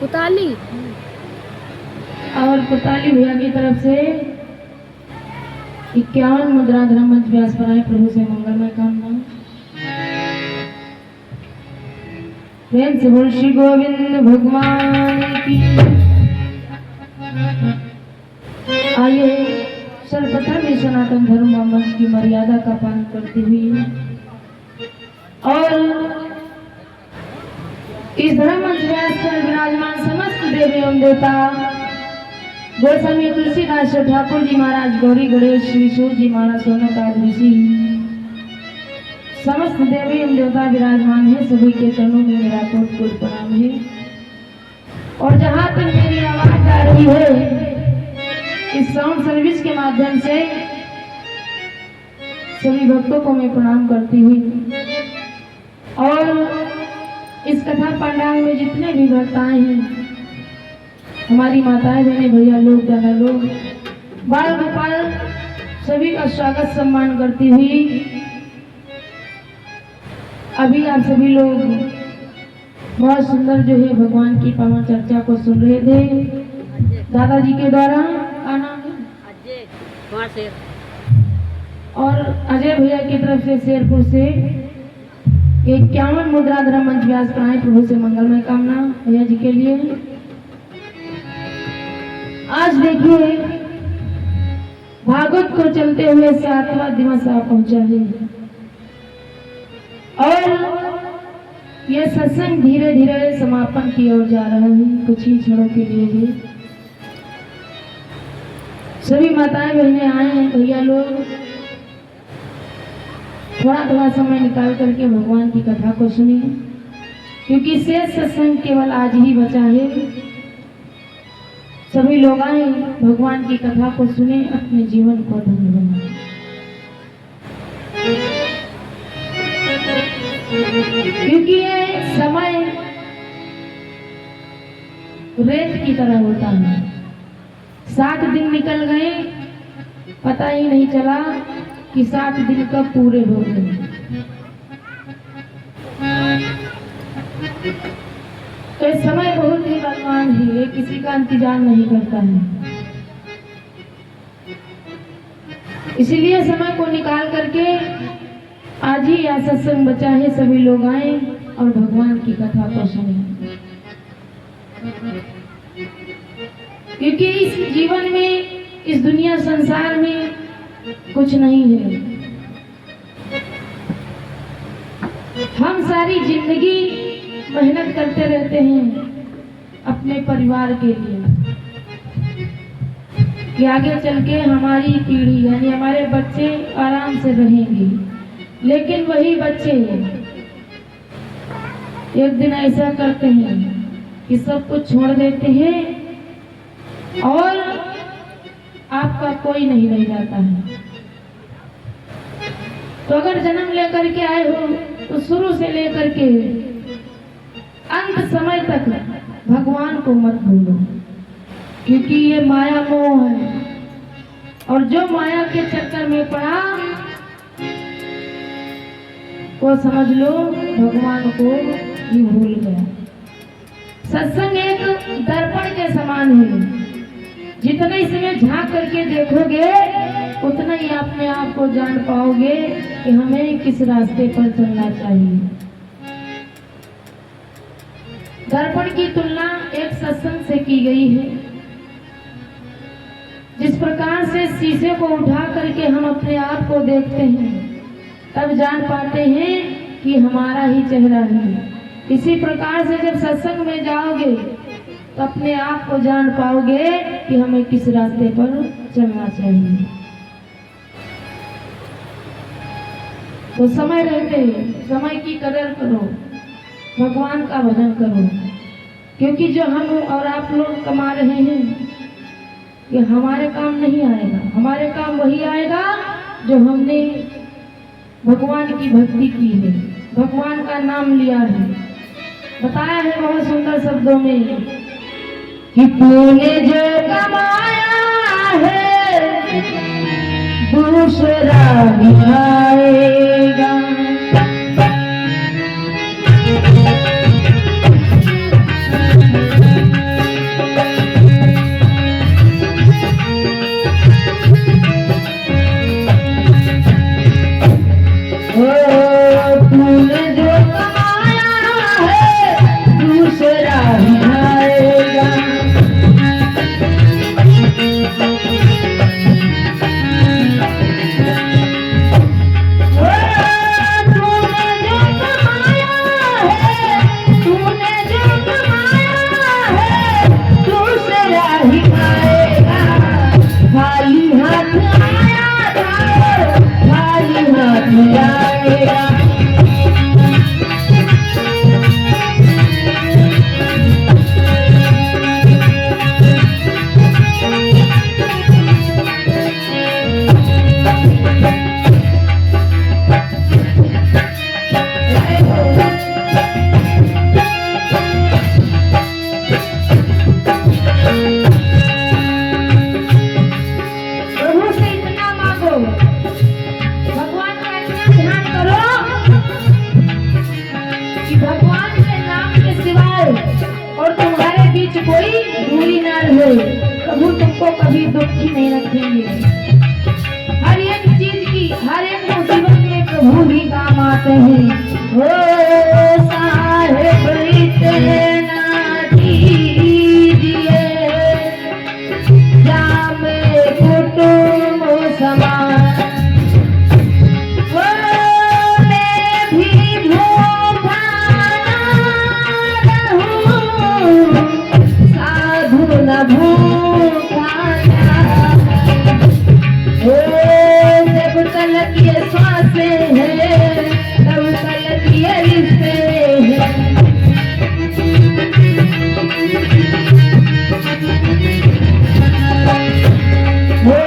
कुताली और कुताली भैया की तरफ से 51 मुद्रा धर्म मंच व्यास पर आए प्रभु से मंगलमय कामना। प्रेम से बोल श्री गोविंद भगवान की। आइए सर्वप्रथम ही सनातन धर्म मंच की मर्यादा का पालन करते हुए और इस धर्म मंच व्यास पर विराजमान समस्त देवी एवं देवता गोस्वामी तुलसीदास ठाकुर जी महाराज, गौरी गणेश, श्री सूर्य जी महाराज, सोनक आदि ऋषि, समस्त देवी एवं देवता विराजमान है। सभी के चरणों में मेरा कोटि कोटि प्रणाम है। और जहाँ तक मेरी आवाज आ रही है इस साउंड सर्विस के माध्यम से सभी भक्तों को मैं प्रणाम करती हुई और इस कथा पंडाल में जितने भी भक्त आए हैं, हमारी माताएं बहनें भैया लोग दादा लोग बाल गोपाल सभी का स्वागत सम्मान करती हुई अभी आप सभी लोग बहुत सुंदर जो है भगवान की पावन चर्चा को सुन रहे थे दादाजी के द्वारा। का नाम है और अजय भैया की तरफ से शेरपुर से 51 मुद्रा धर्म मंच व्यास पर आए प्रभु से मंगलमय कामना भैया जी के लिए। आज देखिए भागवत को चलते हुए 7वां दिवस आ पहुंचा है और यह सत्संग धीरे धीरे समापन की ओर जा रहा है। कुछ ही क्षणों के लिए ही सभी माताएं बहनें आए हैं, भैया लोग थोड़ा थोड़ा समय निकाल करके भगवान की कथा को सुनिए, क्योंकि शेष सत्संग केवल आज ही बचा है। सभी लोग आए भगवान की कथा को सुने, अपने जीवन को धन्य बनाए। क्योंकि ये समय रेत की तरह होता है, 7 दिन निकल गए, पता ही नहीं चला कि 7 दिन कब पूरे हो गए। तो समय बहुत ही बलवान है, ये किसी का इंतजार नहीं करता है। इसीलिए समय को निकाल करके आज ही यह सत्संग बचा है, सभी लोग आए और भगवान की कथा को सुने। क्योंकि इस जीवन में, इस दुनिया संसार में कुछ नहीं है। हम सारी जिंदगी मेहनत करते रहते हैं अपने परिवार के लिए कि आगे चल के हमारी पीढ़ी यानी हमारे बच्चे आराम से रहेंगे। लेकिन वही बच्चे एक दिन ऐसा करते हैं कि सब कुछ छोड़ देते हैं और आपका कोई नहीं रह जाता है। तो अगर जन्म लेकर के आए हो तो शुरू से लेकर के अंत समय तक भगवान को मत भूलो, क्योंकि ये माया मोह है और जो माया के चक्कर में पड़ा वो समझ लो भगवान को ही भूल गया। सत्संग एक दर्पण के समान है, जितना इसमें झांक करके देखोगे उतना ही अपने आप को जान पाओगे कि हमें किस रास्ते पर चलना चाहिए। दर्पण की तुलना एक सत्संग से की गई है। जिस प्रकार से शीशे को उठा करके हम अपने आप को देखते हैं तब जान पाते हैं कि हमारा ही चेहरा है, इसी प्रकार से जब सत्संग में जाओगे तो अपने आप को जान पाओगे कि हमें किस रास्ते पर चलना चाहिए। तो समय रहते समय की कदर करो, भगवान का भजन करो, क्योंकि जो हम और आप लोग कमा रहे हैं ये हमारे काम नहीं आएगा। हमारे काम वही आएगा जो हमने भगवान की भक्ति की है, भगवान का नाम लिया है। बताया है बहुत सुंदर शब्दों में कि तूने जो कमाया है दूसरा दिखाएगा। प्रभु तुमको कभी दुखी नहीं रखेंगे। हर एक चीज की, हर एक मुसीबत में प्रभु ही काम आते हैं। हो साहेब इतना कीजिए, जामे कुटुंब तलक ये सांसें हैं, तब तलक ये रिश्ते हैं। वो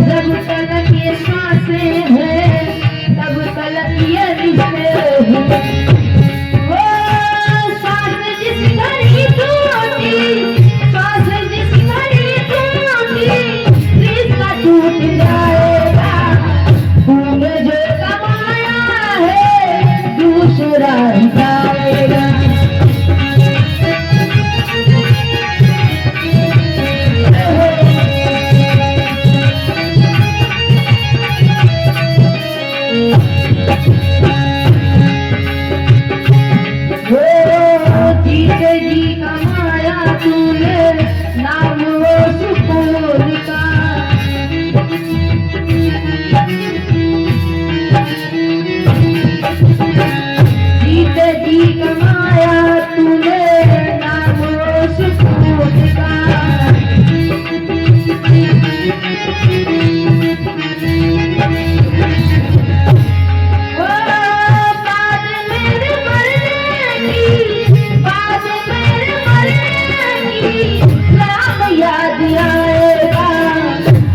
जब तलक ये सांसें हैं, तब तलक ये रिश्ते हैं। वो सांस जिस घड़ी टूटी, सांस जिस घड़ी टूटी, रिश्ता टूट जाएगा। तूने जो कमाया है दूसरा जाएगा। जीते जी कमाया तूने नाम वो सुकून का। जीते जी कमाया तूने नाम वो सुकून का। याद आएगा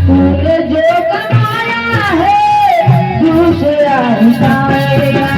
तूने जो कमाया है दूसरा जाएगा।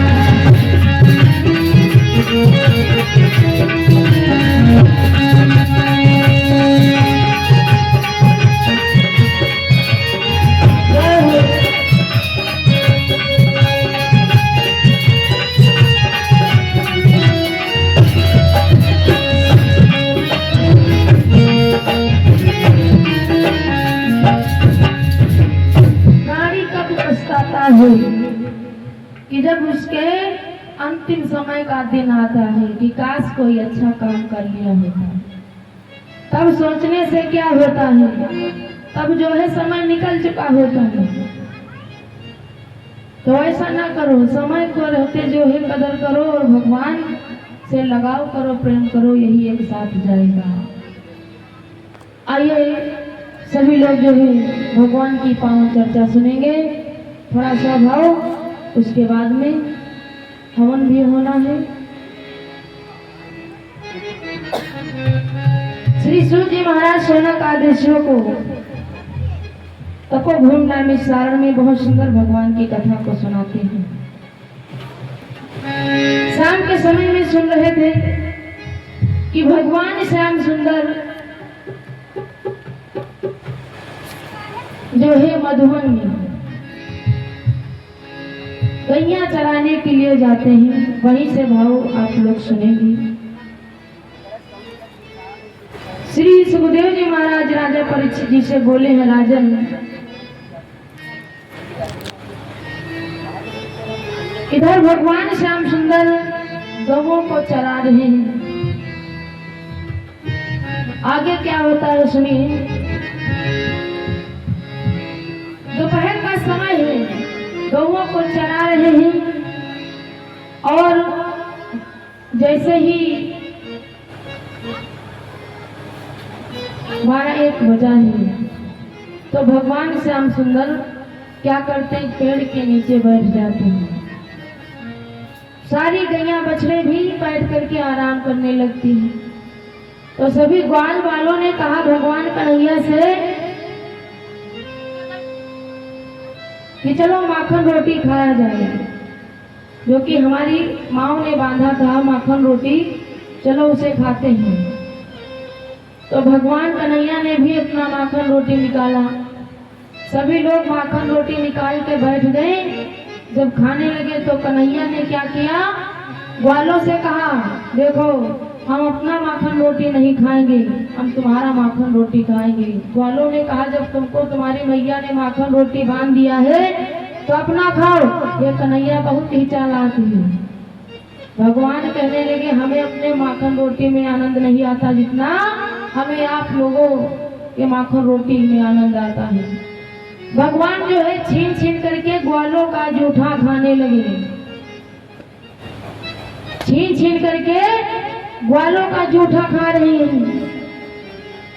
कि जब उसके अंतिम समय का दिन आता है कि काश कोई अच्छा काम कर लिया होता, तब सोचने से क्या होता है, तब जो है समय निकल चुका होता है। तो ऐसा ना करो, समय को रहते जो है कदर करो और भगवान से लगाव करो, प्रेम करो, यही एक साथ जाएगा। आइए सभी लोग जो है भगवान की पावन चर्चा सुनेंगे, थोड़ा सा भाव, उसके बाद में हवन भी होना है। श्री सूत जी महाराज शौनक आदेशियों को तपोभूमि नामी सारण में बहुत सुंदर भगवान की कथा को सुनाते हैं। शाम के समय में सुन रहे थे कि भगवान श्याम सुंदर जो है मधुवन में गैया चराने के लिए जाते हैं। वहीं से भाव आप लोग सुनेंगे। श्री सुखदेव जी महाराज राजा परीक्षित जी से बोले हैं, राजन इधर भगवान श्याम सुंदर गौओं को चरा रहे हैं, आगे क्या होता है सुनिए। दोपहर का समय है, गौओं को चरा रहे हैं और जैसे ही 12-1 बजा है तो भगवान श्याम सुंदर क्या करते हैं, पेड़ के नीचे बैठ जाते हैं। सारी गैया बछड़े भी बैठ करके आराम करने लगती हैं। तो सभी ग्वाल वालों ने कहा भगवान कन्हैया से कि चलो माखन रोटी खाया जाए, जो कि हमारी माँ ने बांधा था माखन रोटी, चलो उसे खाते हैं। तो भगवान कन्हैया ने भी अपना माखन रोटी निकाला। सभी लोग माखन रोटी निकाल के बैठ गए। जब खाने लगे तो कन्हैया ने क्या किया, ग्वालों से कहा देखो हम अपना माखन रोटी नहीं खाएंगे, हम तुम्हारा माखन रोटी खाएंगे। ग्वालों ने कहा जब तुमको तुम्हारी मैया ने माखन रोटी बांध दिया है तो अपना खाओ। ये कन्हैया बहुत ही चालाक है। भगवान कहने लगे हमें अपने माखन रोटी में आनंद नहीं आता जितना हमें आप लोगों के माखन रोटी में आनंद आता है। भगवान जो है छीन छीन करके ग्वालों का जूठा खाने लगे, छीन छीन करके ग्वालों का जूठा खा रहे हैं।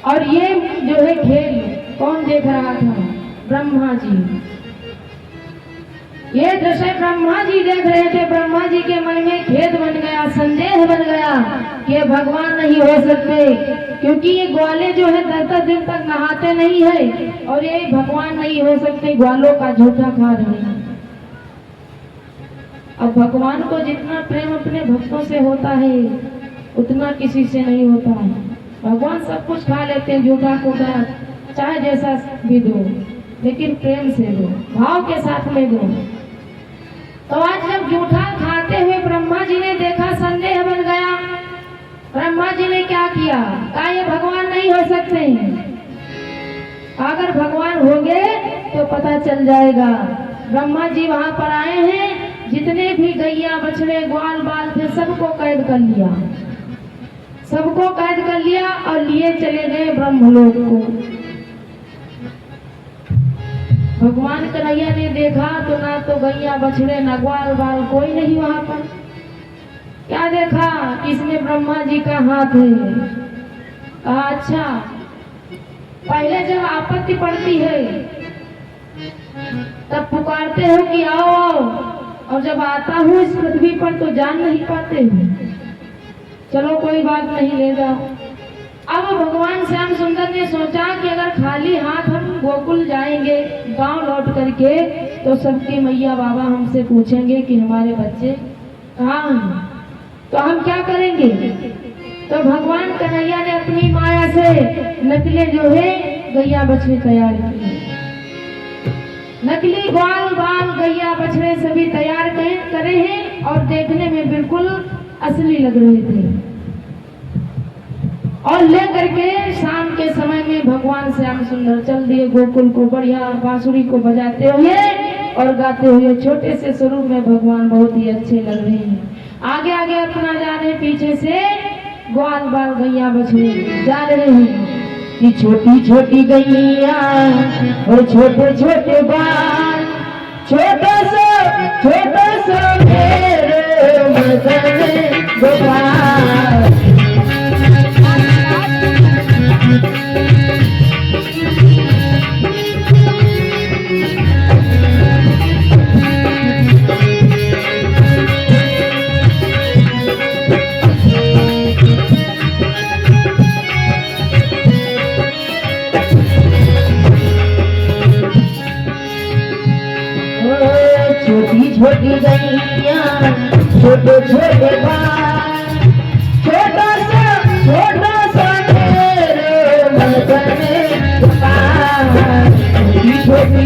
और ये जो है खेल कौन देख रहा था, ब्रह्मा जी। ये दृश्य ब्रह्मा जी देख रहे थे। ब्रह्मा जी के मन में खेद बन गया, संदेह बन गया कि ये भगवान नहीं हो सकते, क्योंकि ये ग्वाले जो है 10-10 दिन तक नहाते नहीं है और ये भगवान नहीं हो सकते, ग्वालों का झूठा खा रहे हैं। अब भगवान को जितना प्रेम अपने भक्तों से होता है उतना किसी से नहीं होता है। भगवान सब कुछ खा लेते हैं, झूठा फूटा चाहे जैसा भी दो, लेकिन प्रेम से दो, भाव के साथ में दो। तो आज जब झूठा खाते हुए ब्रह्मा जी ने देखा, संदेह बन गया। ब्रह्मा जी ने क्या किया, कहा ये भगवान नहीं हो सकते हैं, अगर भगवान होंगे तो पता चल जाएगा। ब्रह्मा जी वहां पर आए हैं, जितने भी गैया बछड़े ग्वाल बाल थे सबको कैद कर लिया, सबको कैद कर लिया और लिए चले गए ब्रह्मलोक को। भगवान कन्हैया ने देखा तो ना तो गैया बछड़े ना ग्वाल बाल कोई नहीं वहां पर। क्या देखा, इसमें ब्रह्मा जी का हाथ है। कहा अच्छा, पहले जब आपत्ति पड़ती है तब पुकारते हो कि आओ आओ, और जब आता हूँ इस पृथ्वी पर तो जान नहीं पाते हो। चलो कोई बात नहीं, ले जाओ। अब भगवान श्याम सुंदर ने सोचा कि अगर खाली हाथ हम गोकुल जाएंगे गांव लौट करके तो सबकी मैया बाबा हमसे पूछेंगे कि हमारे बच्चे कहाँ हैं, तो हम क्या करेंगे। तो भगवान कन्हैया ने अपनी माया से नकली जो है गैया बछड़े तैयार किए, नकली ग्वाल बाल गैया बछड़े सभी तैयार करे हैं और देखने में बिल्कुल असली लग रहे थे। और लेकर के शाम के समय में भगवान श्याम सुंदर चल दिए गोकुल को, बढ़िया बांसुरी को बजाते हुए और गाते हुए। छोटे से स्वरूप में भगवान बहुत ही अच्छे लग रहे हैं। आगे आगे अपना जा रहे, पीछे से ग्वाल बाल गैया बछड़े जा रहे हैं कि छोटी छोटी गैया और छोटे छोटे बाल, छोटा सा मेरे मदन गोपाल। छोटी गैया छोटे छोटे बाल, छोटा सा मेरे मदन गोपाल। छोटी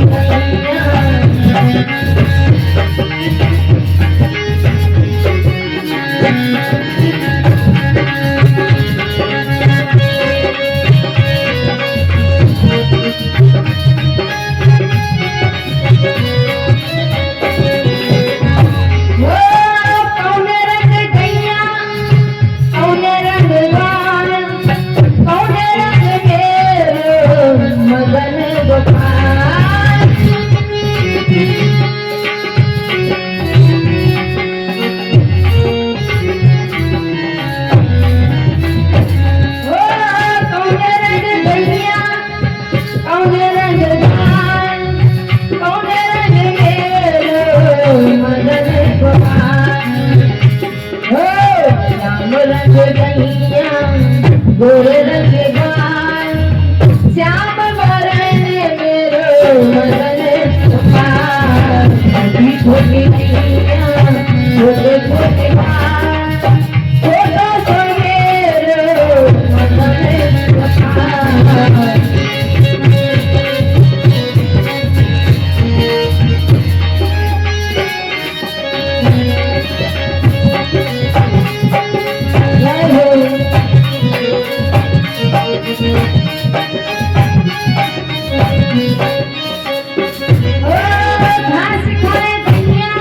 गैया गोरे रंग गाल, श्याम बरन मेरो मदन गोपाल। छोटी गैया छोटे छोटे बाल, छोटा सा मेरो मदन गोपाल। घास खाए गैया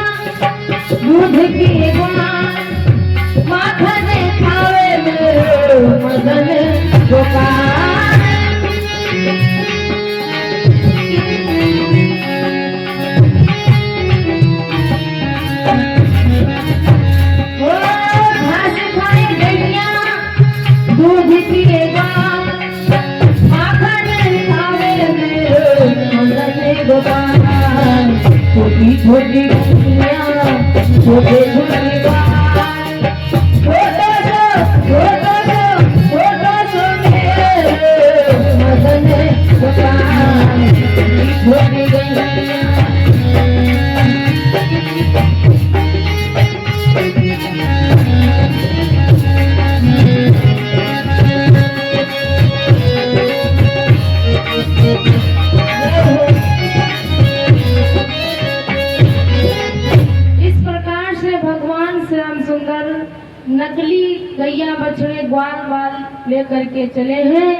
नकली गैया बछड़े ग्वाल बाल लेकर के चले हैं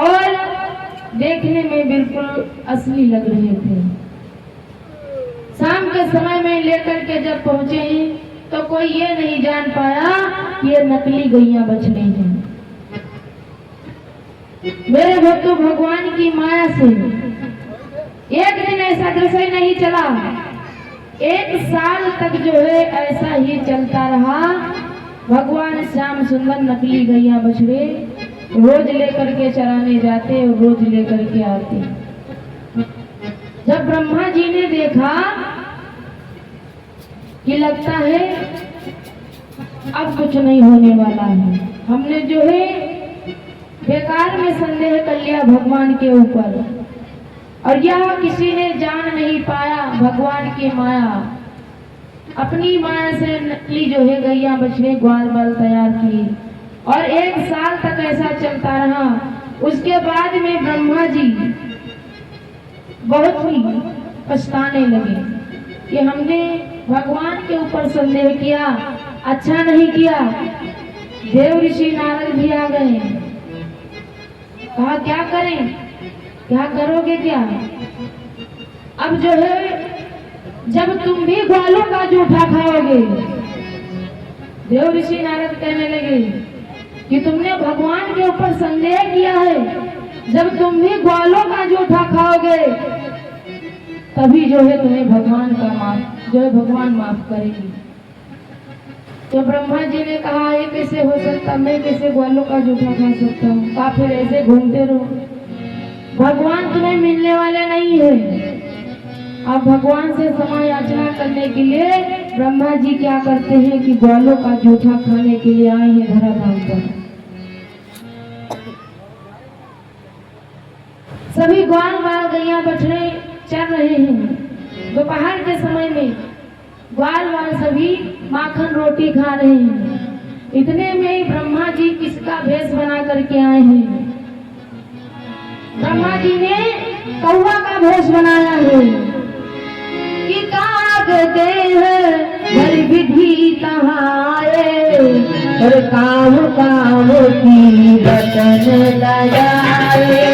और देखने में बिल्कुल असली लग रहे थे। शाम के समय में लेकर के जब पहुंचे तो कोई ये नहीं जान पाया कि ये नकली गैया बछड़े हैं। मेरे भक्तों, भगवान की माया से एक दिन ऐसा दृश्य नहीं चला, 1 साल तक जो है ऐसा ही चलता रहा। भगवान श्याम सुंदर नकली गैया बछड़े रोज लेकर के चराने जाते और रोज लेकर के आते। जब ब्रह्मा जी ने देखा कि लगता है अब कुछ नहीं होने वाला है, हमने जो है बेकार में संदेह कर लिया भगवान के ऊपर, और यह किसी ने जान नहीं पाया भगवान की माया। अपनी माया से नकली जो है गैया बछड़े ग्वाल बाल तैयार किए और 1 साल तक ऐसा चलता रहा। उसके बाद में ब्रह्मा जी बहुत ही पछताने लगे कि हमने भगवान के ऊपर संदेह किया, अच्छा नहीं किया। देव ऋषि नारद भी आ गए, कहा क्या करें, क्या करोगे क्या? अब जो है जब तुम भी ग्वालों का जूठा खाओगे, देव ऋषि नारद कहने लगे कि तुमने भगवान के ऊपर संदेह किया है, जब तुम भी ग्वालों का जूठा खाओगे तभी जो है तुम्हें भगवान का माफ जो है भगवान माफ करेगी। तो ब्रह्मा जी ने कहा ये कैसे हो सकता, मैं कैसे ग्वालों का जूठा खा सकता हूँ? कहा फिर ऐसे घूमते रहो, भगवान तुम्हें मिलने वाले नहीं है। अब भगवान से क्षमा याचना करने के लिए ब्रह्मा जी क्या करते हैं कि ग्वालों का जूठा खाने के लिए आए हैं धराधाम पर। सभी ग्वाल बाल गैया बछड़े चल रहे हैं। दोपहर के समय में ग्वाल बाल सभी माखन रोटी खा रहे हैं। इतने में ब्रह्मा जी किसका भेष बना करके आए हैं? ब्रह्मा जी ने कौवा का भेष बनाया है कि काग देह हर विधि कहाए और काम काम की रतन लगाए।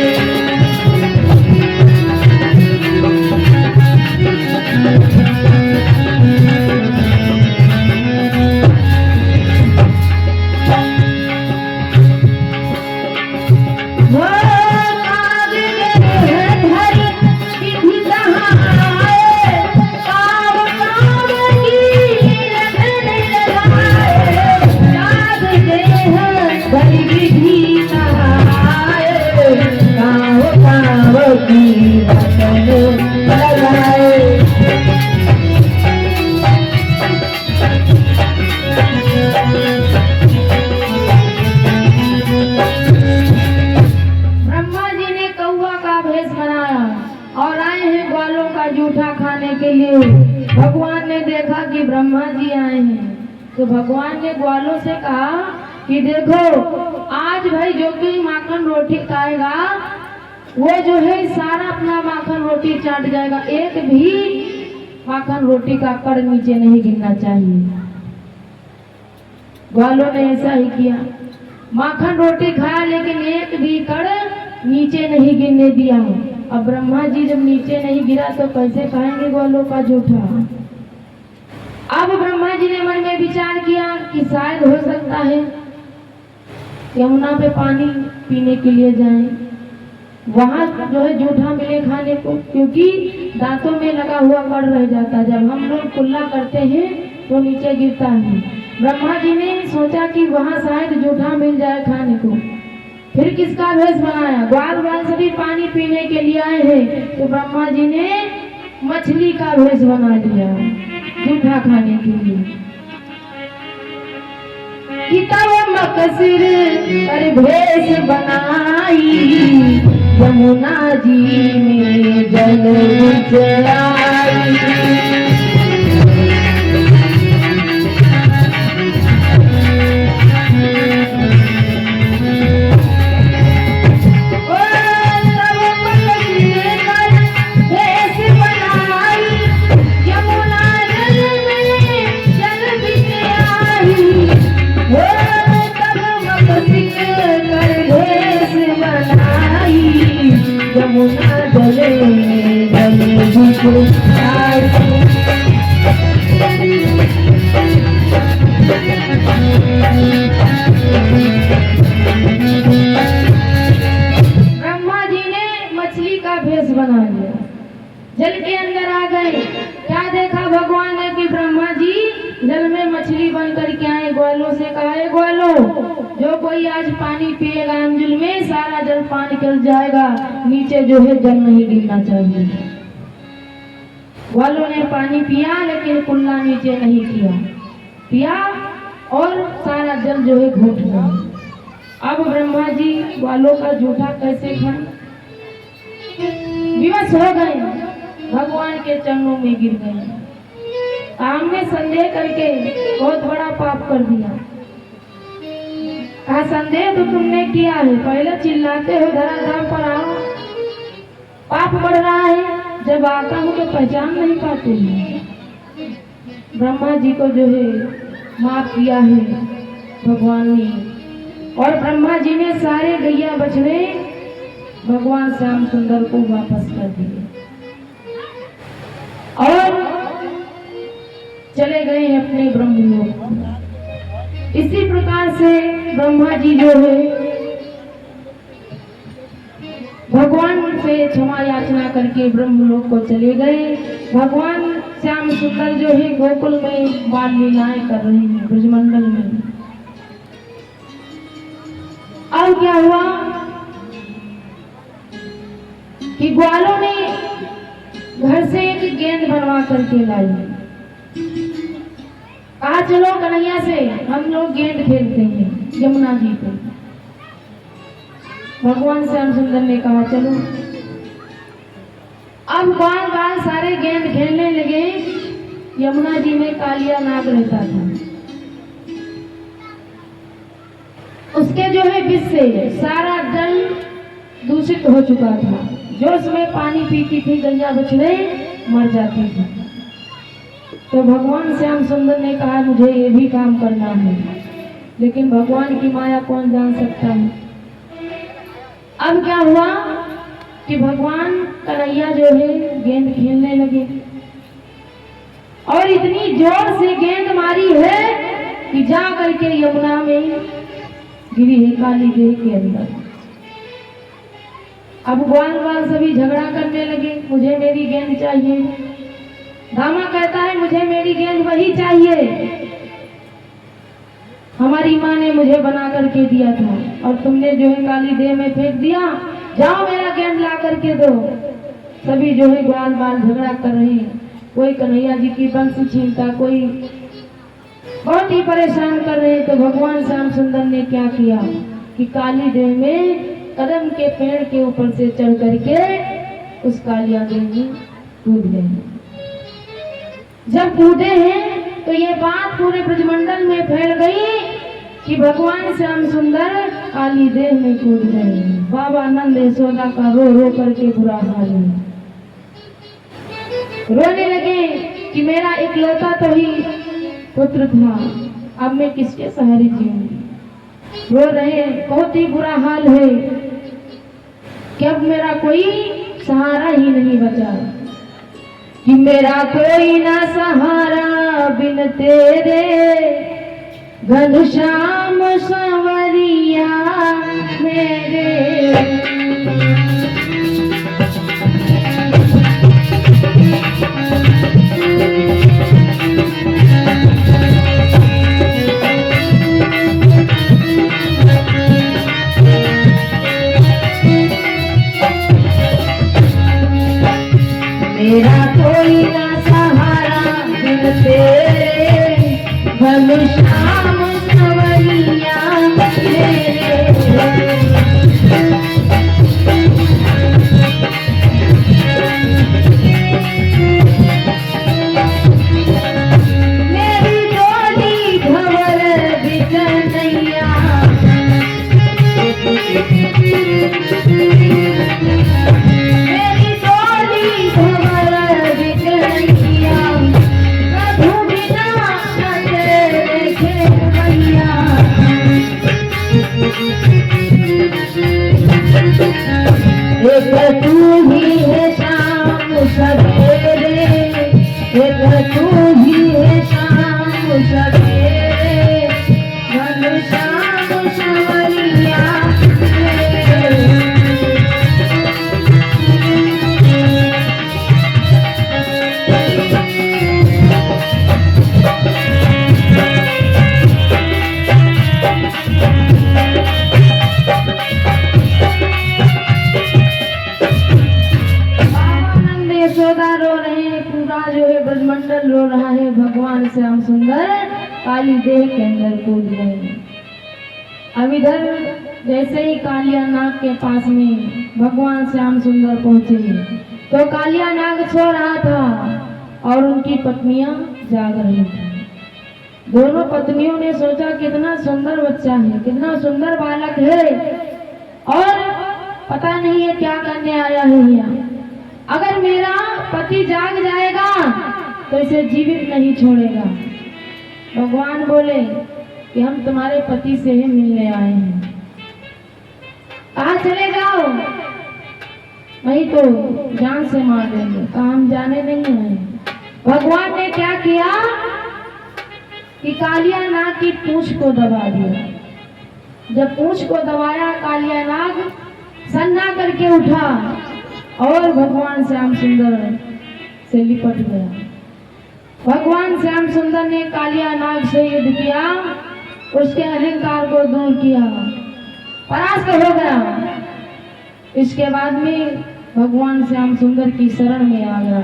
भगवान ने देखा कि ब्रह्मा जी आए हैं तो भगवान ने ग्वालों से कहा कि देखो आज भाई जो कोई माखन रोटी खाएगा वो जो है सारा अपना माखन रोटी चाट जाएगा, एक भी माखन रोटी का कड़ नीचे नहीं गिरना चाहिए। ग्वालों ने ऐसा ही किया, माखन रोटी खाया लेकिन एक भी कड़ नीचे नहीं गिरने दिया। अब ब्रह्मा जी जब नीचे नहीं गिरा तो कैसे खाएंगे ग्वालों का जूठा? अब ब्रह्मा जी ने मन में विचार किया कि शायद हो सकता है यमुना पे पानी पीने के लिए जाएं, वहां जो है जूठा मिले खाने को, क्योंकि दांतों में लगा हुआ कड़ रह जाता है, जब हम लोग कुल्ला करते हैं तो नीचे गिरता है। ब्रह्मा जी ने सोचा कि वहां शायद जूठा मिल जाए खाने को। फिर किसका भेष बनाया? ग्वाल बाल सभी पानी पीने के लिए आए हैं तो ब्रह्मा जी ने मछली का भेष बना लिया जूठा खाने के लिए। तब मकसिर पर भेष बनाई यमुना जी में जल आई। ब्रह्मा जी ने मछली का भेष बना लिया, जल के अंदर आ गए। क्या देखा भगवान ने कि ब्रह्मा जी जल में मछली बन करके आए। ग्वालों से कहा, है ग्वालो, जो कोई आज पानी पिएगा अंजुल में सारा जल पान निकल जाएगा, नीचे जो है जल नहीं गिरना चाहिए। ग्वालों ने पानी पिया लेकिन कुल्ला नीचे नहीं पिया और सारा जल जो है घूट गया। अब ब्रह्मा जी ग्वालों का जूठा कैसे खाए, विवश हो गए, भगवान के चरणों में गिर गए। हमने संदेह करके बहुत बड़ा पाप कर दिया। कहा, संदेह तो तुमने किया है, पहले चिल्लाते हो धराधाम पर आओ, पाप बढ़ रहा है, जब आता हूँ तो पहचान नहीं पाते हैं। ब्रह्मा जी को जो है माफ किया है भगवान ने, और ब्रह्मा जी ने सारे गैया बछड़े भगवान श्याम सुंदर को वापस कर दिए और चले गए अपने ब्रह्मलोक। इसी प्रकार से ब्रह्मा जी जो है भगवान से क्षमा याचना करके ब्रह्मलोक को चले गए। भगवान श्याम सुंदर जो है गोकुल में बाल लीलाएं कर रहे हैं ब्रजमंडल में। अब क्या हुआ कि ग्वालों ने घर से एक गेंद बनवा करके लाई। कहा, चलो कन्हैया से हम लोग गेंद खेलते हैं यमुना जी पे। भगवान श्याम सुंदर ने कहा, चलो। अब बार बार सारे गेंद खेलने लगे। यमुना जी में कालिया नाग रहता था, उसके जो है विष से सारा जल दूषित हो चुका था। जो उसमें पानी पीती थी गैया बछड़े मर जाती थी। तो भगवान श्याम सुंदर ने कहा, मुझे ये भी काम करना है, लेकिन भगवान की माया कौन जान सकता है। अब क्या हुआ कि भगवान कन्हैया जो है गेंद खेलने लगे और इतनी जोर से गेंद मारी है कि जा करके यमुना में गिरी है काली देह के अंदर। अब ग्वाल सभी झगड़ा करने लगे, मुझे मेरी गेंद चाहिए। दामा कहता है, मुझे मेरी गेंद वही चाहिए, हमारी माँ ने मुझे बना करके दिया था और तुमने जो है काली देह में फेंक दिया, जाओ मेरा गेंद ला करके दो। सभी जो है ग्वाल बाल झगड़ा कर रहे हैं, कोई कन्हैया जी की बंसी छीनता, कोई बहुत ही परेशान कर रहे। तो भगवान श्याम सुंदर ने क्या किया कि काली देह में कदम के पेड़ के ऊपर से चढ़ करके उस कालिया देह में कूद गए। जब कूदे हैं तो ये बात पूरे ब्रजमंडल में फैल गई कि भगवान श्याम सुंदर काली देह में कूद गए। बाबा नंद यशोदा का रो रो करके बुरा हाल है, रोने लगे कि मेरा इकलौता तो ही पुत्र था, अब मैं किसके सहारे जीऊंगी। रो रहे, बहुत ही बुरा हाल है कि अब मेरा कोई सहारा ही नहीं बचा, कि मेरा कोई ना सहारा बिन तेरे घनश्याम संवरिया मेरे। मेरा कोई ना सहारा बिन तेरे घनश्याम संवरिया मेरे। एक तू ही है शाम सवेरे घन श्याम संवरिया यशोदा रो रहे हैं, पूरा जो है ब्रजमंडल रो रहा है। भगवान श्याम सुंदर काली देह के अंदर कूद रहे हैं। अब इधर जैसे ही कालिया नाग के पास में भगवान श्याम सुंदर पहुंचे तो कालिया नाग सो रहा था और उनकी पत्नियां जाग रही थी। दोनों पत्नियों ने सोचा कितना सुंदर बच्चा है, कितना सुंदर बालक है और पता नहीं है क्या करने आया है यहाँ। अगर मेरा पति जाग जाएगा तो इसे जीवित नहीं छोड़ेगा। भगवान बोले कि हम तुम्हारे पति से ही मिलने आए हैं, कहाँ चले जाओ, नहीं तो जान से मार देंगे। कहा हम जाने नहीं आए। भगवान ने क्या किया कि कालिया नाग की पूंछ को दबा दिया। जब पूंछ को दबाया कालिया नाग सन्ना करके उठा और भगवान श्याम सुंदर से लिपट गया। भगवान श्याम सुंदर ने कालिया नाग से युद्ध किया, उसके अहंकार को दूर किया, परास्त हो गया। इसके बाद में भगवान श्याम सुंदर की शरण में आ गया।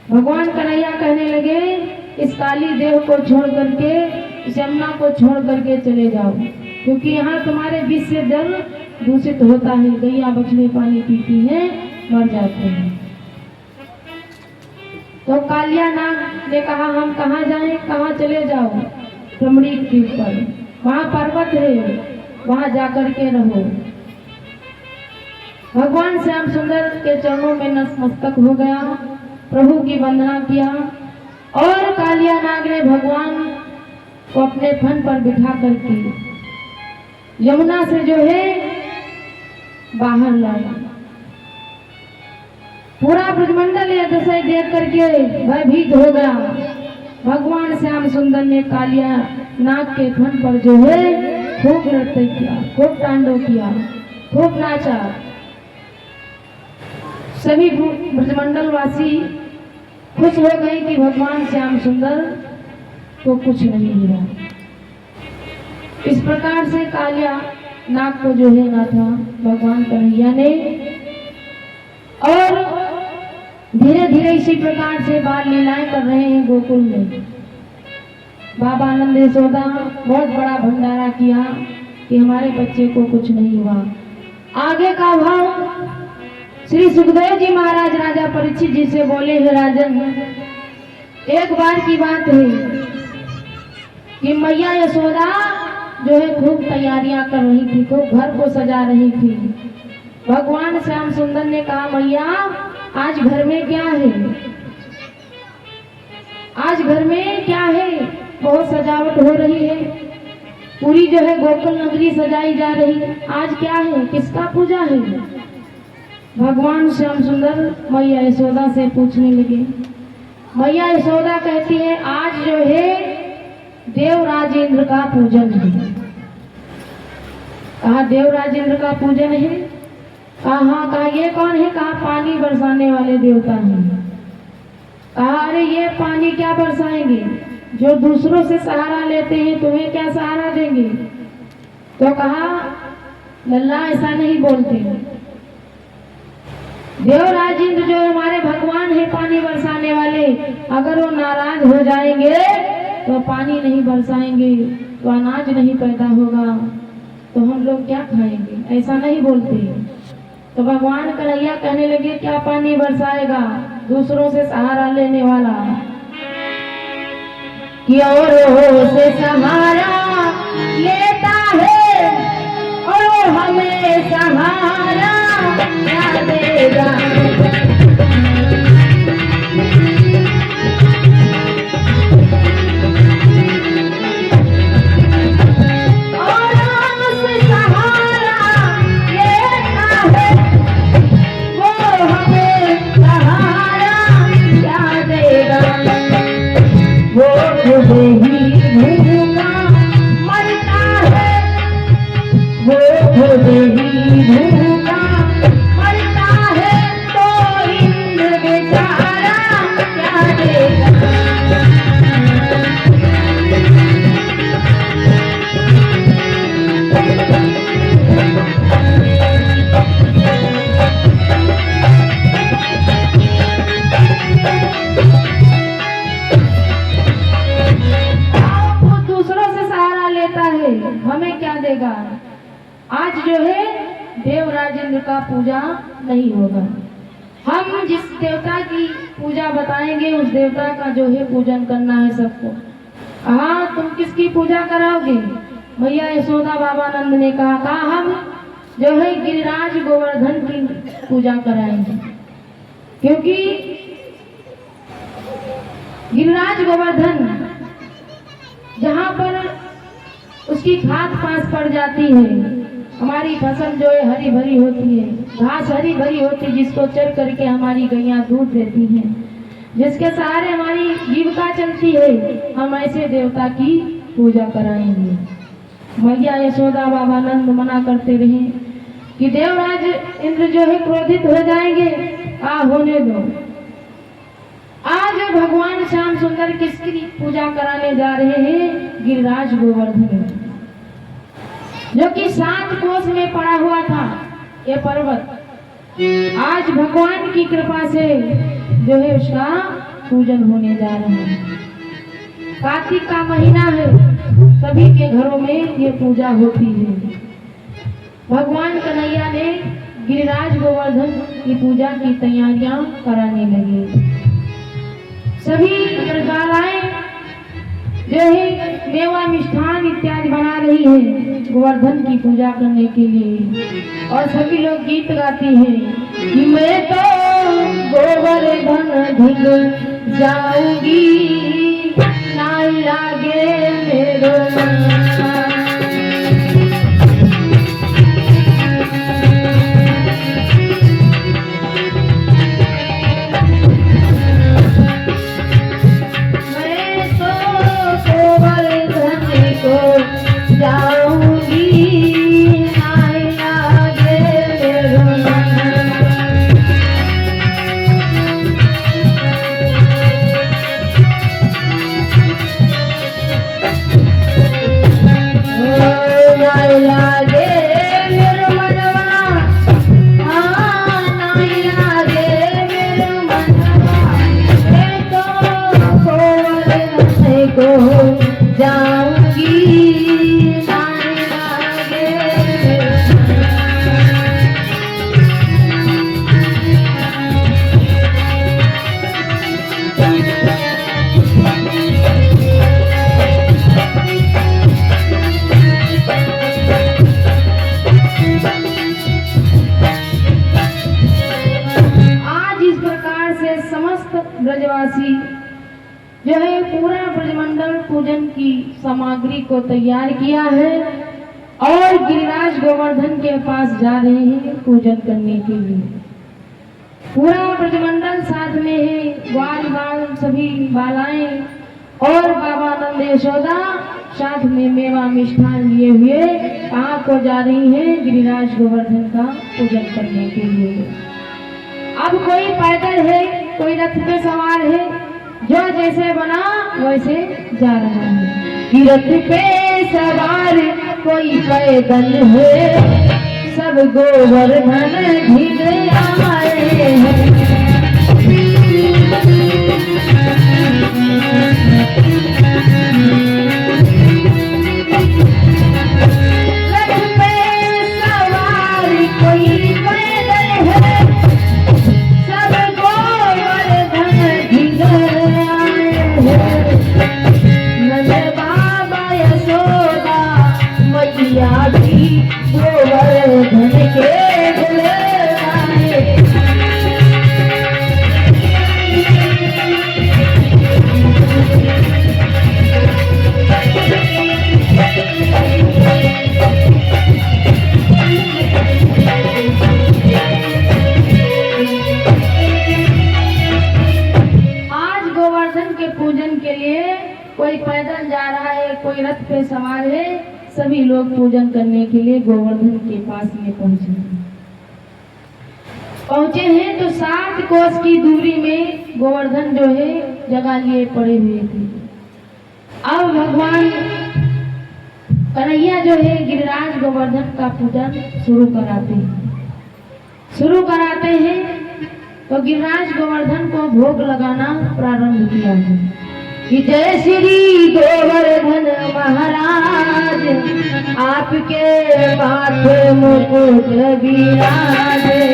भगवान कन्हैया कहने लगे इस काली देव को छोड़ करके, इस यमुना को छोड़ करके चले जाओ, क्योंकि यहाँ तुम्हारे बीच से जल दूषित होता है, गैया बछड़े पानी पीती हैं, मर जाते हैं। तो कालिया नाग ने कहा हम कहाँ जाएं, कहाँ चले जाओ, रमणीक के ऊपर, वहाँ पर्वत है, वहाँ जाकर के रहो। भगवान श्याम सुंदर के चरणों में नतमस्तक हो गया, प्रभु की वंदना किया और कालिया नाग ने भगवान को अपने फन पर बिठा करके यमुना से जो है बाहर लाया। पूरा ब्रजमंडल यह दशा देख करके भयभीत हो गया। भगवान श्याम सुंदर ने कालिया नाग के फन पर जो है खूब नृत्य किया, खूब तांडव किया, खूब नाचा। सभी ब्रजमंडल वासी खुश हो गए कि भगवान श्याम सुंदर को कुछ नहीं हुआ। इस प्रकार से कालिया नाग को जो है ना था भगवान कन्हैया ने, और धीरे धीरे इसी प्रकार से बाल लीलाएं कर रहे हैं गोकुल में। बाबा आनंद यशोदा बहुत बड़ा भंडारा किया कि हमारे बच्चे को कुछ नहीं हुआ। आगे का भाव श्री सुखदेव जी महाराज राजा परीक्षित जी से बोले हैं राजन, एक बार की बात है कि मैया यशोदा जो है खूब तैयारियां कर रही थी, खूब घर को सजा रही थी। भगवान श्याम सुंदर ने कहा मैया आज घर में क्या है, आज घर में क्या है, बहुत सजावट हो रही है, पूरी जो है गोकुल नगरी सजाई जा रही है, आज क्या है, किसका पूजा है। भगवान श्याम सुंदर मैया यशोदा से पूछने लगे। मैया यशोदा कहती है आज जो है देव राजेंद्र का पूजन है। कहा देव राजेंद्र का पूजन है, कहा हाँ, कहा ये कौन है, कहा पानी बरसाने वाले देवता हैं। कहा अरे ये पानी क्या बरसाएंगे, जो दूसरों से सहारा लेते हैं तुम्हें क्या सहारा देंगे। तो कहा लल्ला ऐसा नहीं बोलते, देव राजेंद्र जो हमारे भगवान है पानी बरसाने वाले, अगर वो नाराज हो जाएंगे तो पानी नहीं बरसाएंगे, तो अनाज नहीं पैदा होगा, तो हम लोग क्या खाएंगे, ऐसा नहीं बोलते। तो भगवान कन्हैया कहने लगे क्या पानी बरसाएगा, दूसरों से सहारा लेने वाला, कि औरों से सहारा लेता है और हमें सहारा क्या देगा। वो दूसरों से सहारा लेता है, हमें क्या देगा। आज जो है देव राजेंद्र का पूजा नहीं होगा। हम जिस देवता की पूजा बताएंगे उस देवता का जो है पूजन करना है सबको। हाँ, तुम किसकी पूजा कराओगे? भैया यशोदा बाबा नंद ने कहा हम जो है गिरिराज गोवर्धन की पूजा कराएंगे, क्योंकि गिरिराज गोवर्धन जहाँ पर उसकी खाद पास पड़ जाती है, हमारी फसल जो है हरी भरी होती है, घास हरी भरी होती है, जिसको चर करके हमारी गैया दूध देती हैं, जिसके सहारे हमारी जीविका चलती है, हम ऐसे देवता की पूजा कराएंगे। मैया यशोदा बाबा नंद मना करते रहे कि देवराज इंद्र जो है क्रोधित हो जाएंगे, होने दो। आज भगवान श्याम सुंदर किसकी पूजा कराने जा रहे हैं? गिरिराज गोवर्धन, जो कि 7 कोस में पड़ा हुआ था ये पर्वत। आज भगवान की कृपा से जो है उसका पूजन होने जा रहा है। कार्तिक का महीना है, सभी के घरों में ये पूजा होती है। भगवान कन्हैया ने गिरिराज गोवर्धन की पूजा की तैयारियां कराने लगे। सभी गालाएं जो है मेवा मिष्ठान इत्यादि बना रही है गोवर्धन की पूजा करने के लिए, और सभी लोग गीत गाती हैं कि मैं तो गोवर्धन धिग जाऊंगी, ना लागे मेरो ब्रजवासी जो है पूरा ब्रजमंडल पूजन की सामग्री को तैयार किया है और गिरिराज गोवर्धन के पास जा रहे हैं पूजन करने के लिए। पूरा ब्रजमंडल साथ में है, ग्वाल बाल सभी बालाएं और बाबा नंद यशोदा साथ में मेवा मिष्ठान लिए हुए कहाँ को जा रही हैं? गिरिराज गोवर्धन का पूजन करने के लिए। अब कोई पैदल है, कोई रथ पे सवार है, जो जैसे बना वैसे जा रहा है। कि रथ पे सवार कोई पैदल है, सब गोवर्धन धिग आए हैं। कोई पैदल जा रहा है, कोई रथ पे सवार है, सभी लोग पूजन करने के लिए गोवर्धन के पास में पहुंचे हैं। तो 7 कोस की दूरी में गोवर्धन जो है जगह लिए पड़े हुए थे। अब भगवान कन्हैया जो है गिरिराज गोवर्धन का पूजन शुरू कराते हैं। तो गिरिराज गोवर्धन को भोग लगाना प्रारंभ किया है कि जय श्री गोवर्धन महाराज आपके माथे मुकुट विराजे।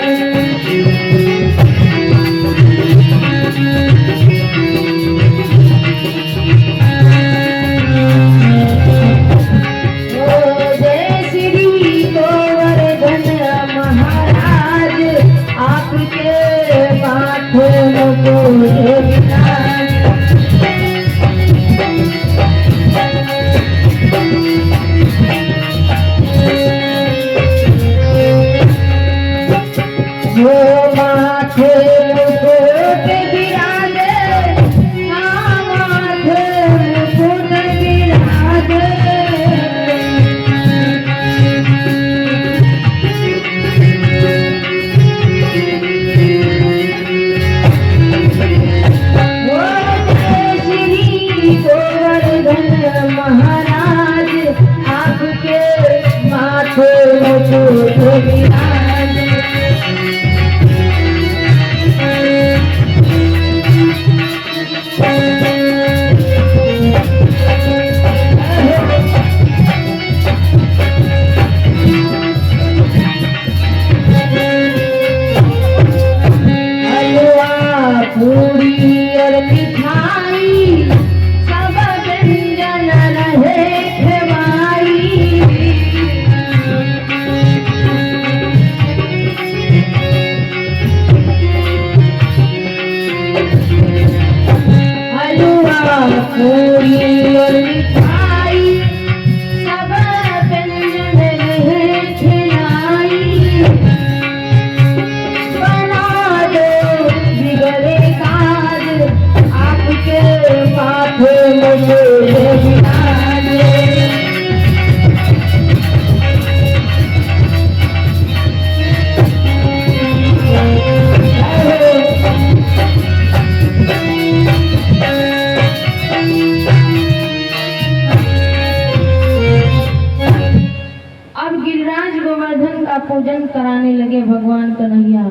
पूजन कराने लगे भगवान कन्हैया।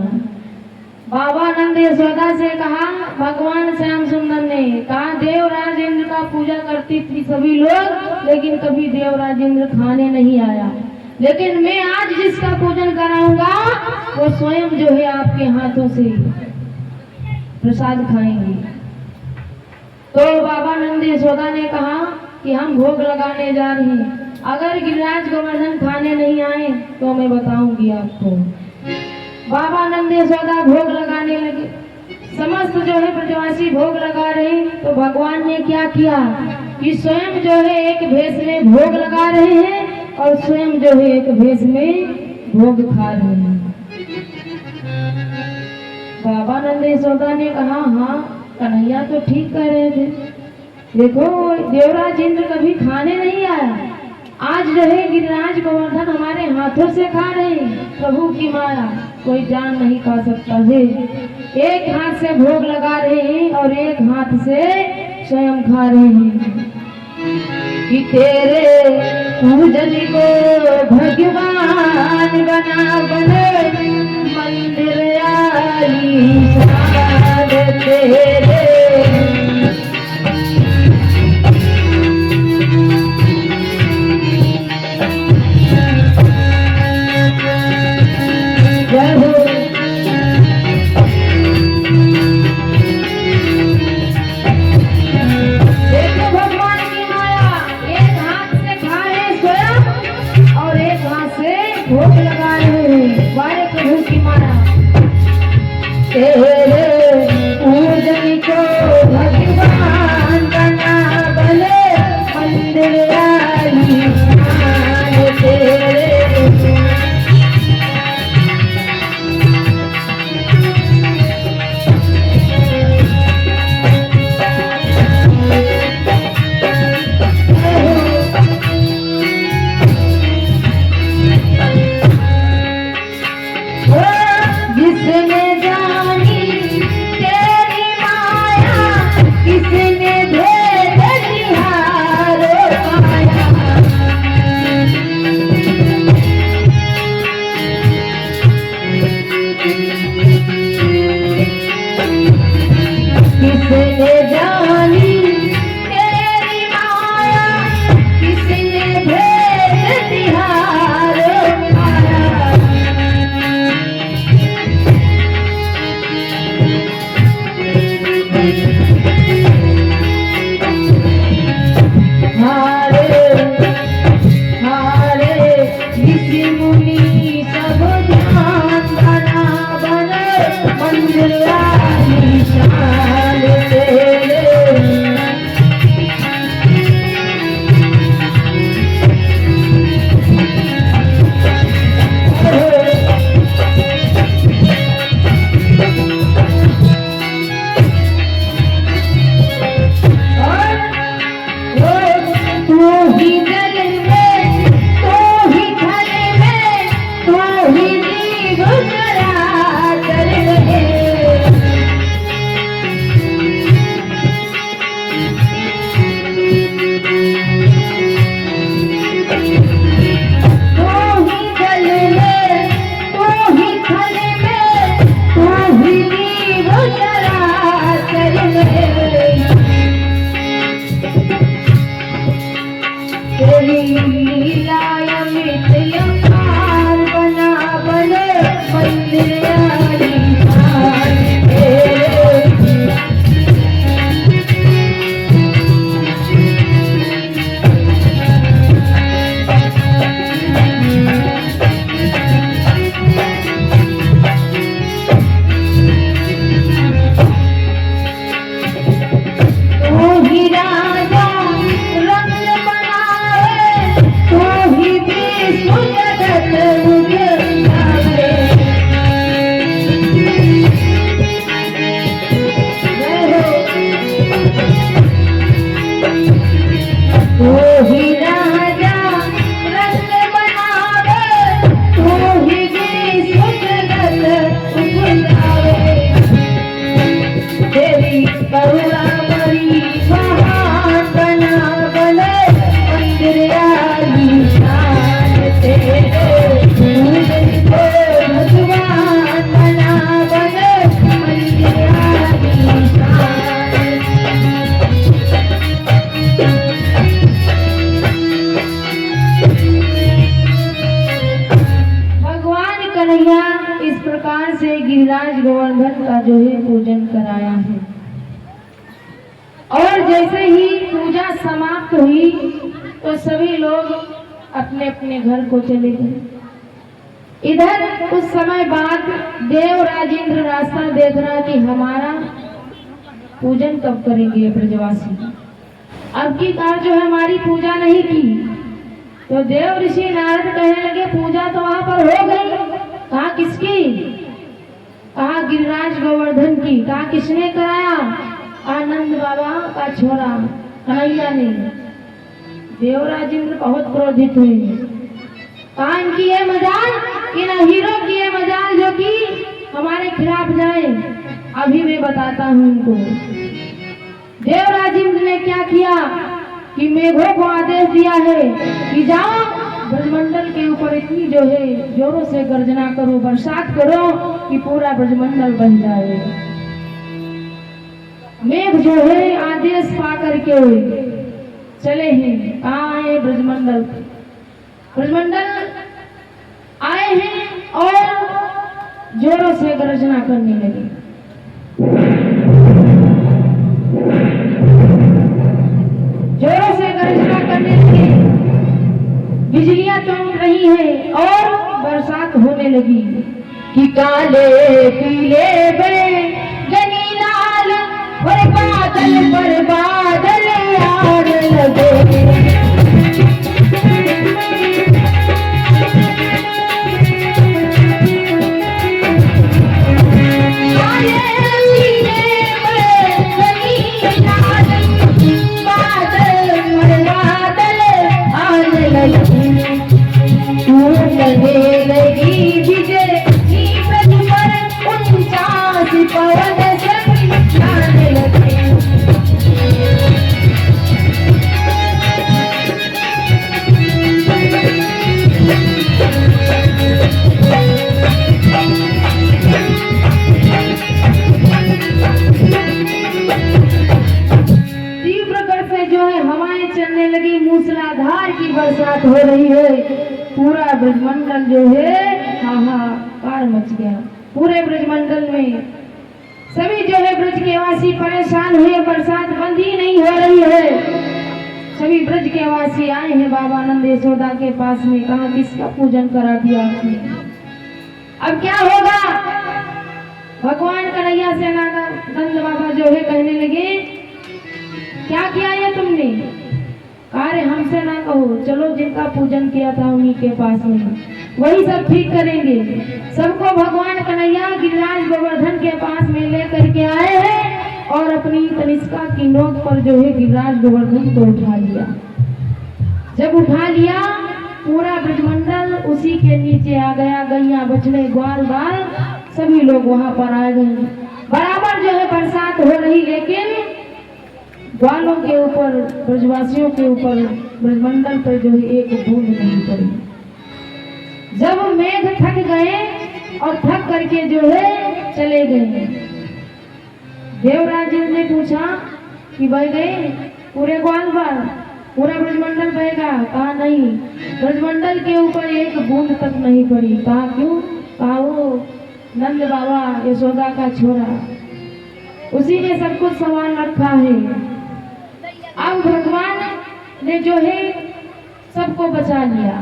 बाबा नंद यशोदा से कहा, भगवान श्याम सुंदर ने कहा देवराज इंद्र का पूजा करती थी सभी लोग, लेकिन कभी देवराज इंद्र खाने नहीं आया, लेकिन मैं आज जिसका पूजन कराऊंगा वो स्वयं जो है आपके हाथों से प्रसाद खाएंगे। तो बाबा नंद यशोदा ने कहा कि हम भोग लगाने जा रहे हैं, अगर गिरिराज गोवर्धन खाने नहीं आए तो मैं बताऊंगी आपको। बाबा नंद यशोदा भोग लगाने लगे, समस्त जो है ब्रजवासी भोग लगा रहे, तो भगवान ने क्या किया कि स्वयं जो है एक भेष में भोग लगा रहे हैं और स्वयं जो है एक भेष में भोग खा रहे हैं। बाबा नंद यशोदा ने कहा हाँ कन्हैया तो ठीक कह रहे थे, देखो देवराज इंद्र कभी खाने नहीं आया, आज जो है गिरिराज गोवर्धन हमारे हाथों से खा रहे हैं। प्रभु की माया कोई जान नहीं खा सकता है। एक हाथ से भोग लगा रहे हैं और एक हाथ से स्वयं खा रहे हैं कि तेरे पूजन को भगवान बना बने मंदिर आई साध तेरे। भोग लगा रहे हैं, प्रभु की माया तेरे पूजन जगत उजियारे। तू ही राजा रंग बनावे, तू ही जगत उजियारे। तेरी करुणा बड़ी महान बनावले, मंदिर आली शान तेरे। तुझको भगवान बनावले, मंदिर आली शान। भगवान कन्हैया इस प्रकार से गिरिराज गोवर्धन का जो है पूजन कराया है। और जैसे ही पूजा समाप्त हुई तो सभी लोग अपने अपने घर को चले गए। इधर कुछ समय बाद देव राजेंद्र रास्ता देख रहा कि हमारा पूजन कब करेंगे ब्रजवासी। अब की कार जो है हमारी पूजा नहीं की। तो देव ऋषि नारद कहने लगे पूजा तो वहां पर हो गई, कहा किसकी? कहा गिरिराज गोवर्धन की। कहा किसने कराया? आनंद बाबा का छोरा कन्हैया ने। देवराजेंद्र बहुत क्रोधित हुए। कहा इनकी ये मजाल, इन हीरो की ये मजाल जो कि हमारे खिलाफ जाए, अभी मैं बताता हूँ इनको। देवराजेंद्र ने क्या किया कि मेघों को आदेश दिया है कि जाओ ब्रजमंडल के ऊपर इतनी जो है जोरों से गर्जना करो, बरसात करो कि पूरा ब्रजमंडल बन जाए। मेघ जो है आदेश पा करके चले हैं। कहाँ आए? ब्रजमंडल। ब्रजमंडल आए हैं और जोरों से गर्जना करने लगे। जोरों से गर्जना करने लगे, बिजलियां चमक रही है और बरसात होने लगी कि काले पीले बैंगनी लाल और बादल पर बादल आने लगे। मूसलाधार की बरसात हो रही है। पूरा ब्रजमंडल जो है हाहाकार मच गया। पूरे ब्रजमंडल में सभी जो है ब्रज के वासी परेशान हुए, बरसात बंद ही नहीं हो रही है। सभी ब्रज के वासी आए हैं बाबा नंद यशोदा के पास में। कहा किसका पूजन करा दिया आपने, अब क्या होगा? भगवान कन्हैया से नंद बाबा जो है कहने लगे क्या किया ये तुमने? अरे हमसे ना कहो, चलो जिनका पूजन किया था उन्हीं के पास में, वही सब ठीक करेंगे। सबको भगवान कन्हैया गिरिराज गोवर्धन के पास में लेकर के आए हैं और अपनी तनिष्का की नोक पर जो है गिरिराज गोवर्धन को उठा लिया। जब उठा लिया पूरा ब्रजमंडल उसी के नीचे आ गया। गैया बछड़े ग्वाल बाल सभी लोग वहां पर आ गए। बराबर जो है बरसात हो रही, लेकिन ग्वालों के ऊपर, ब्रजवासियों के ऊपर, ब्रजमंडल पर जो है एक बूंद नहीं पड़ी। जब मेघ थक गए और थक करके जो है चले गए, देवराज ने पूछा कि बह गए पूरे ग्वाल बाल, पूरा ब्रजमंडल बहेगा? कहा नहीं, ब्रजमंडल के ऊपर एक बूंद तक नहीं पड़ी। कहा क्यों? कहा वो नंद बाबा यशोदा का छोरा, उसी ने सब कुछ संभाल रखा है। अब भगवान ने जो है सबको बचा लिया।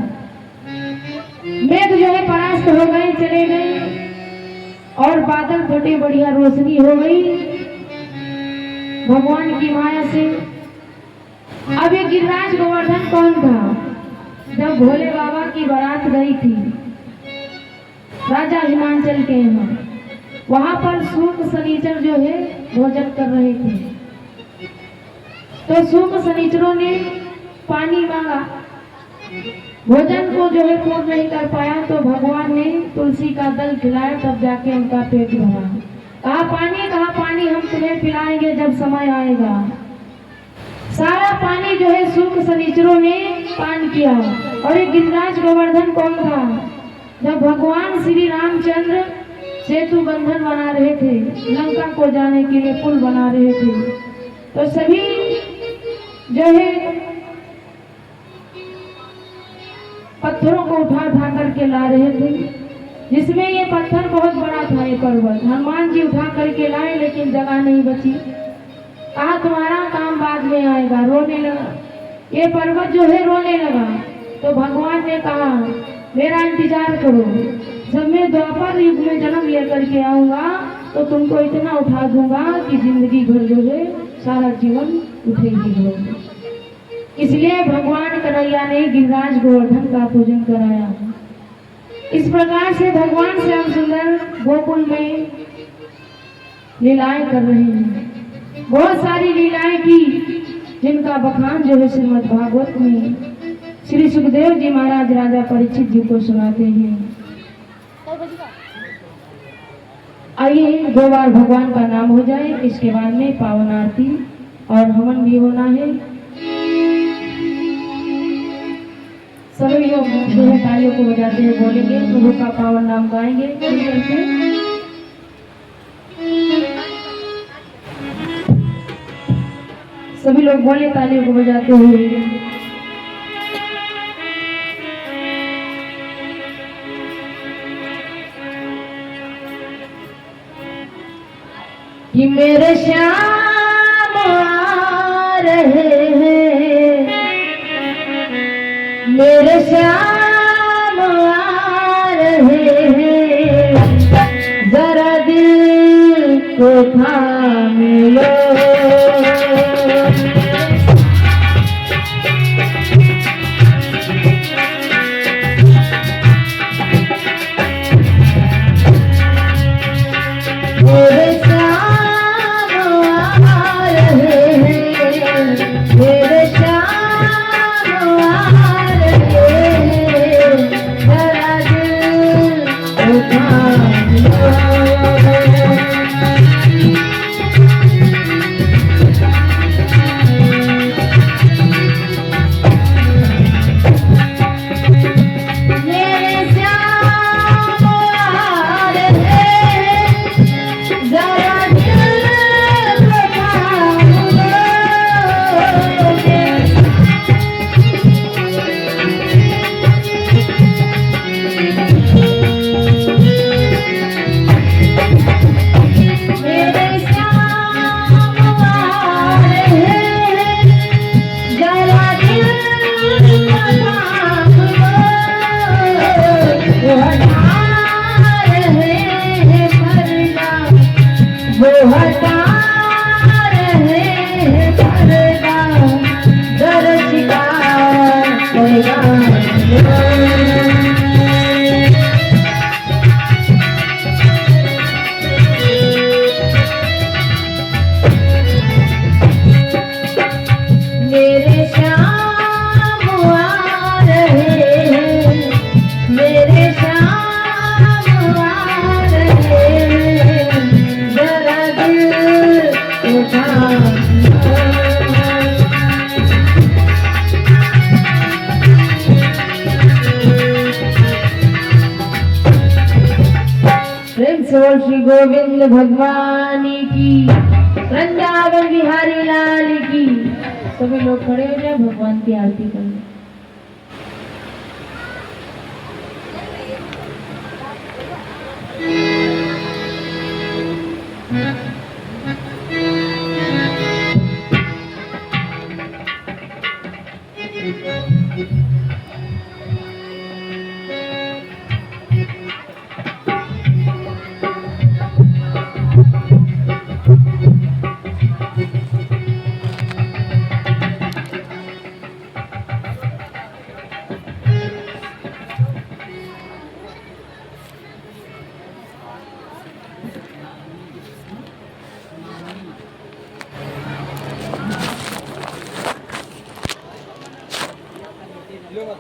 मेघ जो है परास्त हो गए, चले गए और बादल फटे, बढ़िया रोशनी हो गई भगवान की माया से। अब ये गिरिराज गोवर्धन कौन था? जब भोले बाबा की बारात गई थी राजा हिमांचल के यहाँ, वहां पर सूप शनिचर जो है भोजन कर रहे थे। तो सूप शनिचरों ने पानी मांगा, भोजन को जो है पूर्ण नहीं कर पाया, तो भगवान ने तुलसी का दल खिलाया, तब जाके उनका पेट भरा। कहा पानी हम तुम्हें पिलाएंगे जब समय आएगा। सारा पानी जो है सूप शनिचरों ने पान किया। और ये गिरिराज गोवर्धन कौन था? जब भगवान श्री रामचंद्र सेतु बंधन बना रहे थे, लंका को जाने के लिए पुल बना रहे थे, तो सभी जो है पत्थरों को उठा करके ला रहे थे, जिसमें ये पत्थर बहुत बड़ा था। ये पर्वत हनुमान जी उठा करके लाए, लेकिन जगह नहीं बची। कहा तुम्हारा काम बाद में आएगा। रोने लगा, ये पर्वत जो है रोने लगा। तो भगवान ने कहा मेरा इंतजार करो, जब मैं द्वापर युग में जन्म लेकर के आऊंगा तो तुमको इतना उठा दूंगा कि जिंदगी भर जो है सारा जीवन उठेगी लोग। इसलिए भगवान कन्हैया ने गिरिराज गोवर्धन का पूजन कराया। इस प्रकार से भगवान श्याम सुंदर गोकुल में लीलाएं कर रहे हैं। बहुत सारी लीलाएं की, जिनका बखान जो है श्रीमद् भागवत में श्री सुखदेव जी महाराज राजा परीक्षित जी को सुनाते हैं। आइए 2 बार भगवान का नाम हो जाए, इसके बाद में पावन आरती और हवन भी होना है। सभी लोग जो है तालियों को बजाते हुए बोलेंगे, प्रभु का पावन नाम गाएंगे। सभी लोग बोले तालियों को बजाते हुए। कि मेरे श्याम आ रहे हैं, मेरे श्याम आ रहे हैं, जरा दिल को थाम लो। श्री गोविंद भगवान की, वृंदावन बिहारी लाल की। सभी लोग खड़े हो जाए, भगवान की आरती करें।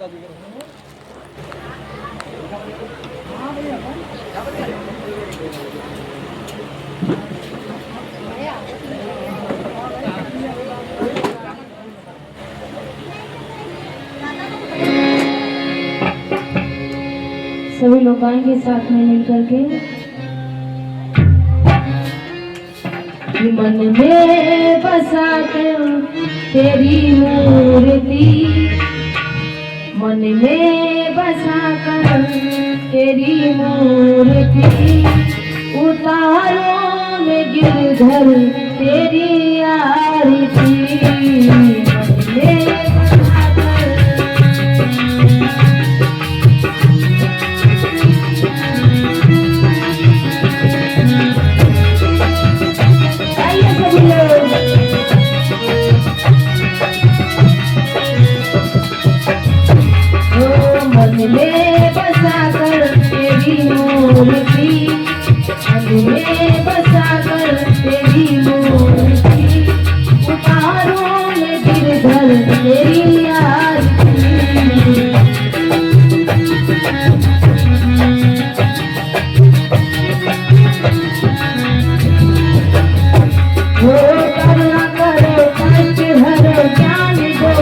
सभी लोग गाएंगे साथ में मिलकर के। कि मन में बसा कर तेरी मूर्ति, मन में बसा कर तेरी मूर्ति, उतारों में गिरधर तेरी आरती। मन में बसा कर मन में बसा कर तेरी मूर्ति, मन में बसा कर तेरी मूर्ति, उतारों में गिरधर तेरी आरती। हो करुणा करो कष्ट हरो ज्ञान दो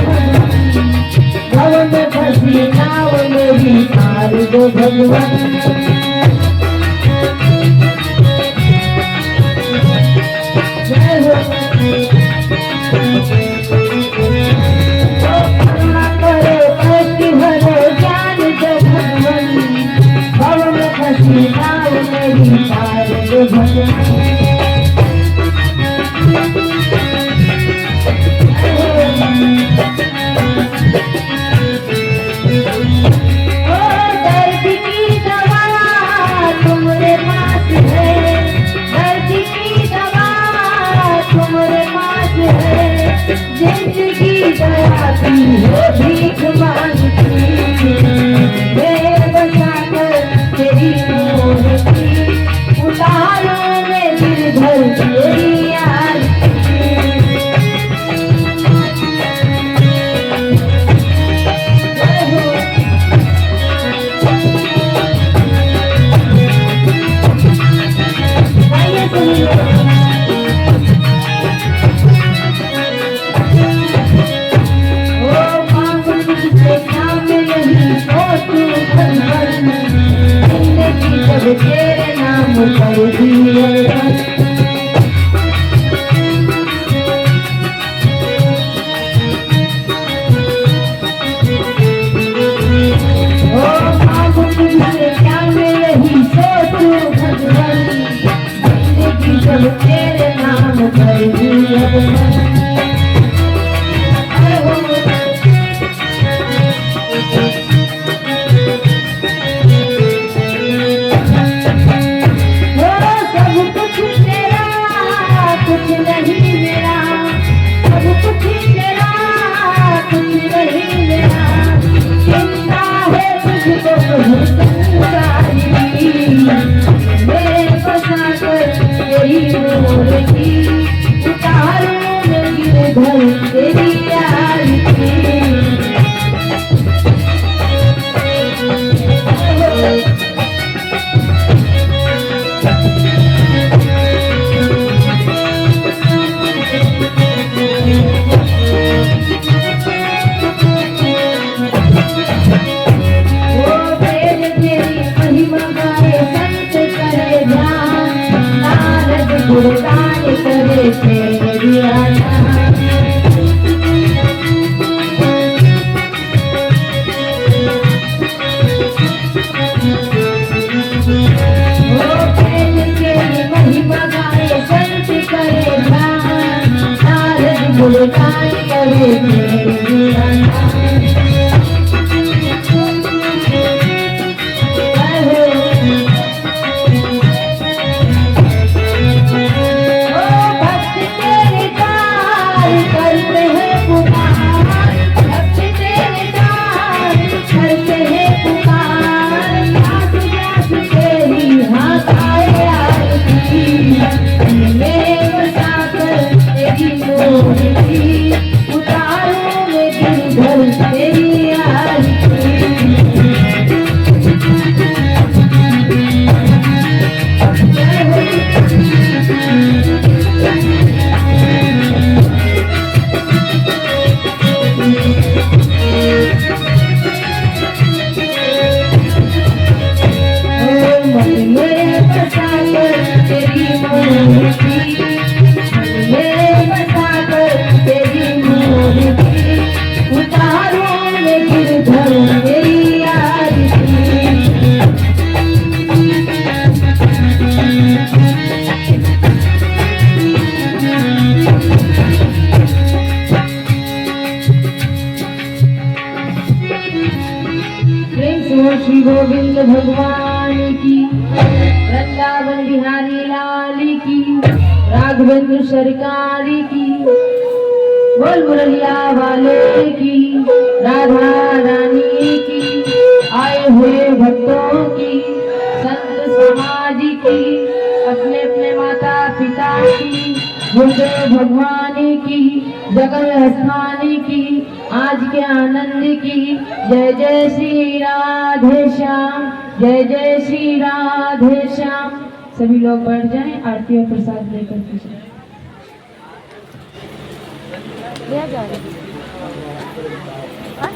भव में फंसी नाव मेरी पार दो भगवान। जय हो करुणा करो कष्ट हरो ज्ञान दो भगवान, भव में फंसी नाव मेरी पार दो भगवान। जिंदगी डराती है भीख मांगती, मैं बसा कर तेरी मूर्ति, उतारों में गिरधर तेरी आरती। तेरे नाम पर दिया क्या मैं यही सोचूं भगवान, जिंदगी जब तेरे नाम पर दिया। उतारो कृष्ण भगवान की, वृंदावन बिहारी लाल की, राघवेंद्र सरकार की, बोल मुरलिया वाले की, राधा रानी की, आए हुए भक्तों की, संत समाज की, अपने अपने माता पिता की, गुरुदेव भगवान की, जगत स्थान की, आज के आनंद की। जय जय श्री राधे श्याम, जय जय श्री राधे श्याम। सभी लोग बैठ जाएं, आरती और प्रसाद लेकर के जाएं। लिया जा रहा है। हाँ?